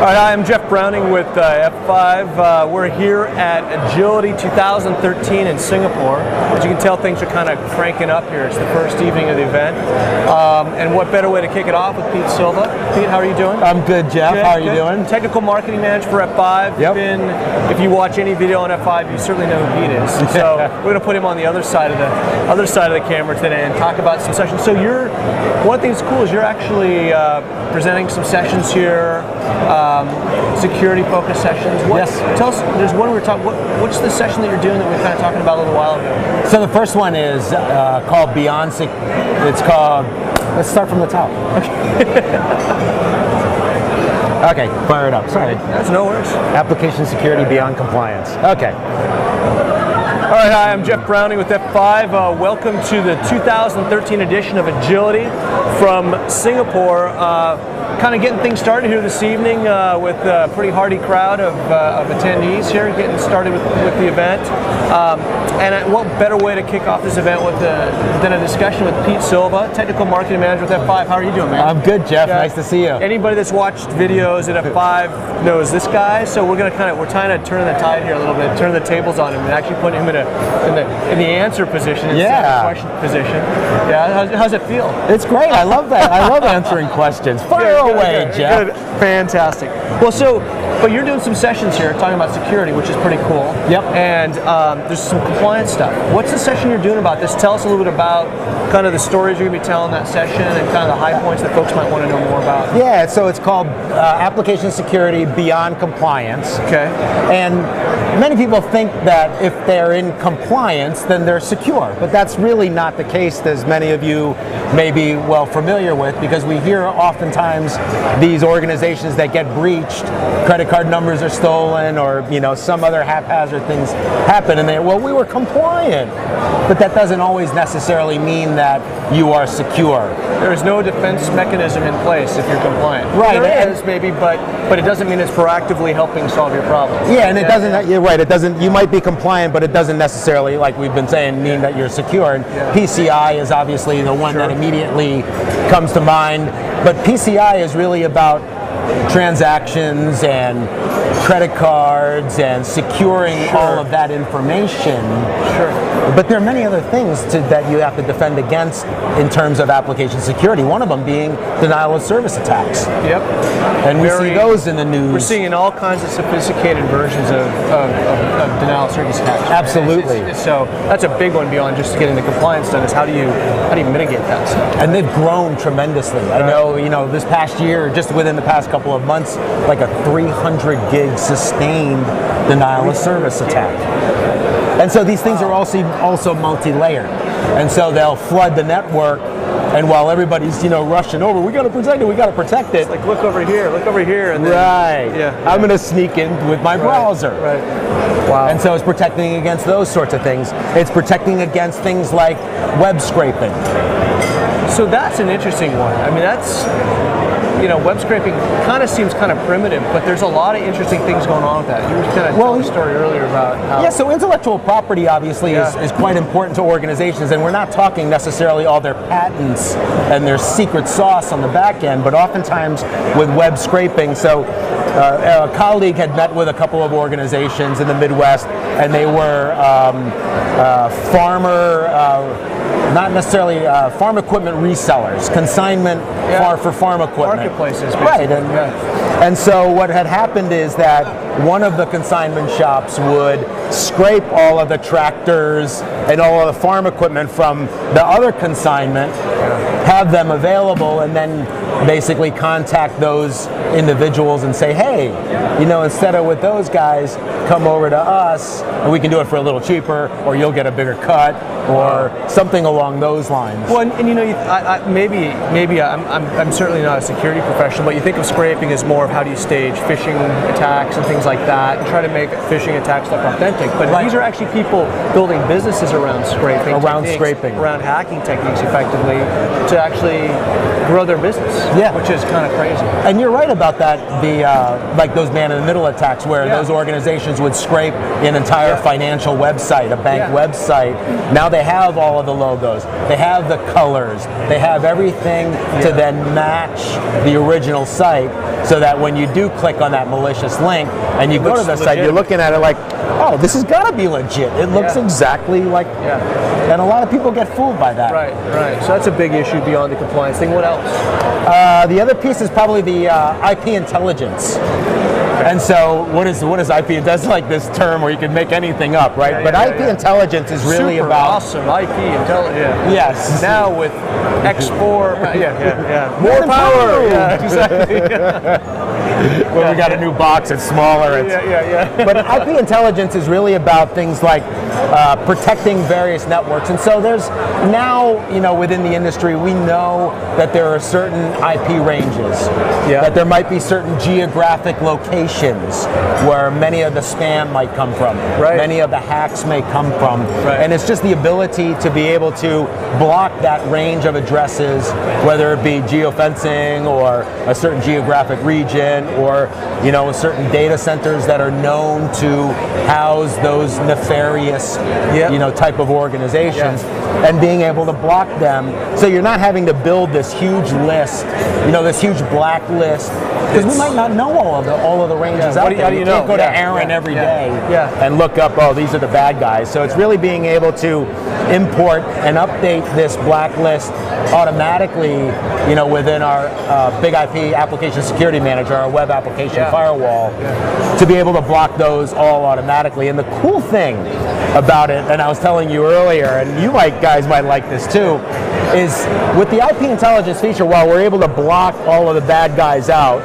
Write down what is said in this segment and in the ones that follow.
All right, I'm Jeff Browning with F5. We're here at Agility 2013 in Singapore. As you can tell, things are kind of cranking up here. It's the first evening of the event. And what better way to kick it off with Pete Silva. Pete, how are you doing? I'm good, Jeff. Good, how are you good. doing? Technical marketing manager for F5. Yep. If you watch any video on F5, you certainly know who Pete is. So we're going to put him on the other side of the camera today and talk about some sessions. So one thing that's cool is you're actually presenting some sessions here. Security-focused sessions. Yes. Tell us. There's one we were talking. What's the session that you're doing that we were kind of talking about a little while ago? So the first one is called Beyond. It's called. Let's start from the top. Okay, fire it up. Sorry. That's no worries. Application security beyond compliance. Okay. All right, hi, I'm Jeff Browning with F5. Welcome to the 2013 edition of Agility from Singapore. Kind of getting things started here this evening with a pretty hearty crowd of attendees here, getting started with the event. And what better way to kick off this event than a discussion with Pete Silva, Technical Marketing Manager with F5. How are you doing, man? I'm good, Jeff. Nice to see you. Anybody that's watched videos at F5 knows this guy, so we're trying to turn the tide here a little bit, turn the tables on him, and actually put him in the answer position instead of the question position. Yeah, how's it feel? It's great. I love that. I love answering questions. Fire away, Jeff. Good. Fantastic. Well, but you're doing some sessions here talking about security, which is pretty cool. Yep. And there's some compliance stuff. What's the session you're doing about this? Tell us a little bit about kind of the stories you're going to be telling that session and kind of the high points that folks might want to know more about. Yeah, so it's called Application Security Beyond Compliance. Okay. And many people think that if they're in compliance, then they're secure. But that's really not the case, as many of you may be well familiar with, because we hear oftentimes these organizations that get breached, credit card numbers are stolen, or some other haphazard things happen, and we were compliant. But that doesn't always necessarily mean that you are secure. There is no defense mechanism in place if you're compliant. Right. There is maybe, but it doesn't mean it's proactively helping solve your problems. Yeah, and it doesn't. You're right. It doesn't. You might be compliant, but it doesn't necessarily, like we've been saying, mean that you're secure. And PCI is obviously the one that immediately comes to mind. But PCI is really about transactions and credit cards and securing all of that information. Sure. But there are many other things that you have to defend against in terms of application security, one of them being denial of service attacks. Yep. And we see those in the news. We're seeing all kinds of sophisticated versions of denial of service attacks. Right? Absolutely. So that's a big one beyond just getting the compliance done, is how do you mitigate that stuff? And they've grown tremendously. I know, this past year, just within the past couple of months, like a 300 gig sustained denial of service attack. And so these things are also multi-layered. And so they'll flood the network, and while everybody's rushing over, we got to protect it. It's like look over here, and then, right. Yeah. I'm going to sneak in with my browser. Right. Wow. And so it's protecting against those sorts of things. It's protecting against things like web scraping. So that's an interesting one. I mean, that's. Web scraping kind of seems kind of primitive, but there's a lot of interesting things going on with that. You were kind of telling a story earlier about how... Yeah, so intellectual property obviously is quite important to organizations, and we're not talking necessarily all their patents and their secret sauce on the back end, but oftentimes with web scraping. So a colleague had met with a couple of organizations in the Midwest, and they were not necessarily farm equipment resellers, consignment for farm equipment. Marketplaces, basically. Right. And so what had happened is that one of the consignment shops would scrape all of the tractors and all of the farm equipment from the other consignment, have them available, and then basically contact those individuals and say, hey, instead of with those guys, come over to us and we can do it for a little cheaper, or you'll get a bigger cut, or something along those lines. Well, and maybe I'm certainly not a security professional, but you think of scraping as more of how do you stage phishing attacks and things like that, and try to make phishing attacks look authentic. But these are actually people building businesses around scraping, around hacking techniques, effectively, to actually grow their business. Which is kind of crazy. And you're right about that. Like those man-in-the-middle attacks, where those organizations would scrape an entire financial website, a bank website. Now they have all of the logos, they have the colors, they have everything to then match the original site. so that when you do click on that malicious link and you go to the site, you're looking at it like, oh, this has got to be legit. It looks exactly like, and a lot of people get fooled by that. Right, right. So that's a big issue beyond the compliance thing. What else? The other piece is probably the IP intelligence. And so what is IP? That's like this term where you can make anything up, right? But IP intelligence is really Super about awesome IP intelligence. Yes. Now with X4, more power. Yeah, exactly. When we got a new box, it's smaller. But IP intelligence is really about things like protecting various networks. And so there's now, within the industry, we know that there are certain IP ranges, that there might be certain geographic locations where many of the spam might come from, many of the hacks may come from. And it's just the ability to be able to block that range of addresses, whether it be geofencing or a certain geographic region, or certain data centers that are known to house those nefarious type of organizations, and being able to block them, so you're not having to build this huge list, this huge blacklist, because we might not know all of the ranges out there. You can't go to Aaron every day and look up, oh, these are the bad guys. So it's really being able to import and update this blacklist automatically, within our Big IP Application Security Manager, our web application firewall, to be able to block those all automatically. And the cool thing about it, and I was telling you earlier, and you guys might like this too, is with the IP intelligence feature, while we're able to block all of the bad guys out,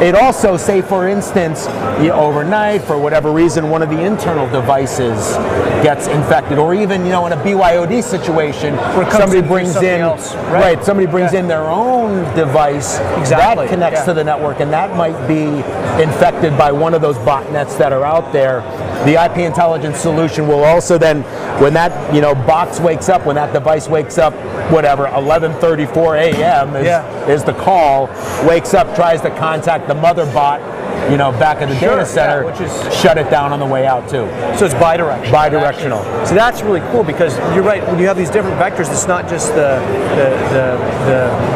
it also, say for instance, overnight, for whatever reason, one of the internal devices gets infected, or even in a BYOD situation, somebody brings in somebody brings in their own device that connects to the network, and that might be infected by one of those botnets that are out there. The IP intelligence solution will also then, when that box wakes up, when that device wakes up, whatever, 11:34 a.m. is the call, wakes up, tries to contact the mother bot, back at the data center, which is shut it down on the way out too. So it's bidirectional. Bidirectional. So that's really cool, because you're right, when you have these different vectors, it's not just the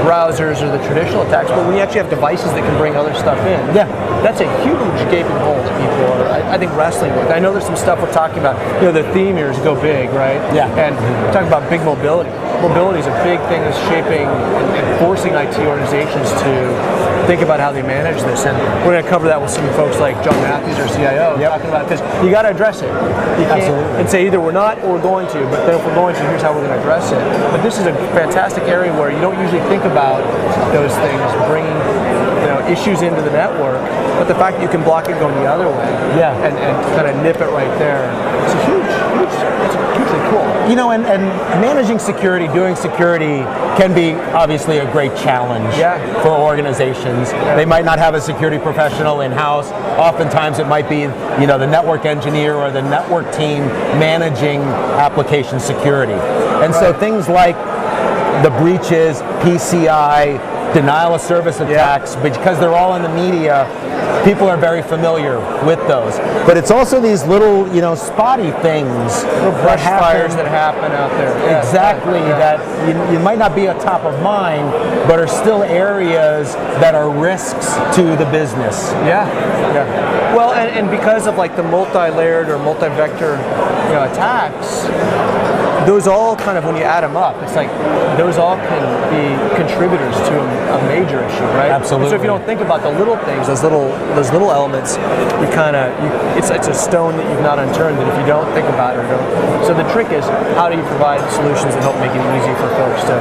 browsers or the traditional attacks, but when you actually have devices that can bring other stuff in, that's a huge gaping hole that people are, I think, wrestling with. I know there's some stuff we're talking about, the theme here is go big, right? And we're talking about big mobility. Mobility is a big thing that's shaping and forcing IT organizations to think about how they manage this. And we're going to cover that with some folks like John Matthews, our CIO, talking about this. You got to address it. You can't and say either we're not or we're going to, but then if we're going to, here's how we're going to address it. But this is a fantastic area where you don't usually think about those things, bringing issues into the network, but the fact that you can block it going the other way and kind of nip it right there, it's hugely cool. And managing security, doing security can be obviously a great challenge for organizations. They might not have a security professional in-house. Oftentimes it might be, the network engineer or the network team managing application security. And so things like the breaches, PCI, denial of service attacks, because they're all in the media, people are very familiar with those. But it's also these little, spotty things, little brush fires that happen out there. That you might not be a top of mind, but are still areas that are risks to the business. Well, and because of the multi-layered or multi-vector, attacks, those all kind of, when you add them up, it's like those all can be contributors to a major issue, right? Absolutely. And so if you don't think about the little things, those little elements, it's a stone that you've not unturned. And if you don't think about it, so the trick is, how do you provide solutions that help make it easy for folks to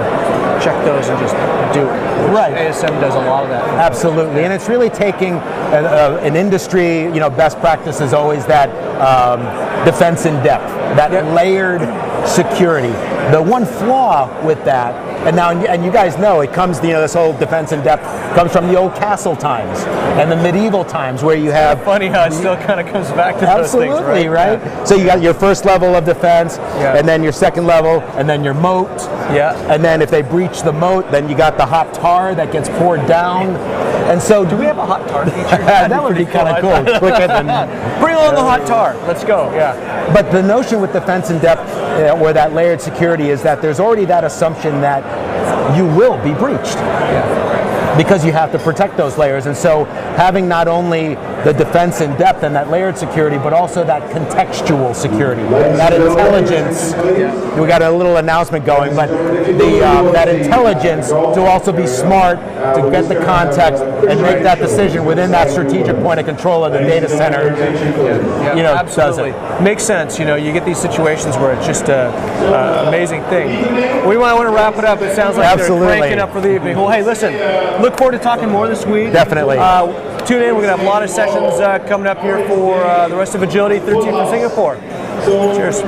check those and just do it? ASM does a lot of that. Absolutely, and it's really taking an industry. Best practice is always that defense in depth, that layered security. The one flaw with that, and you guys know, it comes, this whole defense in depth comes from the old castle times and the medieval times, where you have. Funny how it still kind of comes back to those things, absolutely, right? So you got your first level of defense, and then your second level, and then your moat. And then if they breach the moat, then you got the hot tar that gets poured down. And so, do we have a hot tar feature? That would be kind of cool. Quicker than bring on the hot tar. Let's go. But the notion with defense in depth, or that layered security, is that there's already that assumption that you will be breached. because you have to protect those layers. And so having not only the defense in depth and that layered security, but also that contextual security, that intelligence. We got a little announcement going, but that intelligence to also be smart, to get the context and make that decision within that strategic point of control of the data center. You know, absolutely. Makes sense. You know, you get these situations where it's just an amazing thing. We might want to wrap it up. It sounds like they're cranking up for the evening. Well, hey, listen, look forward to talking more this week. Definitely. Tune in. We're going to have a lot of sessions coming up here for the rest of Agility 13 from Singapore. Cheers.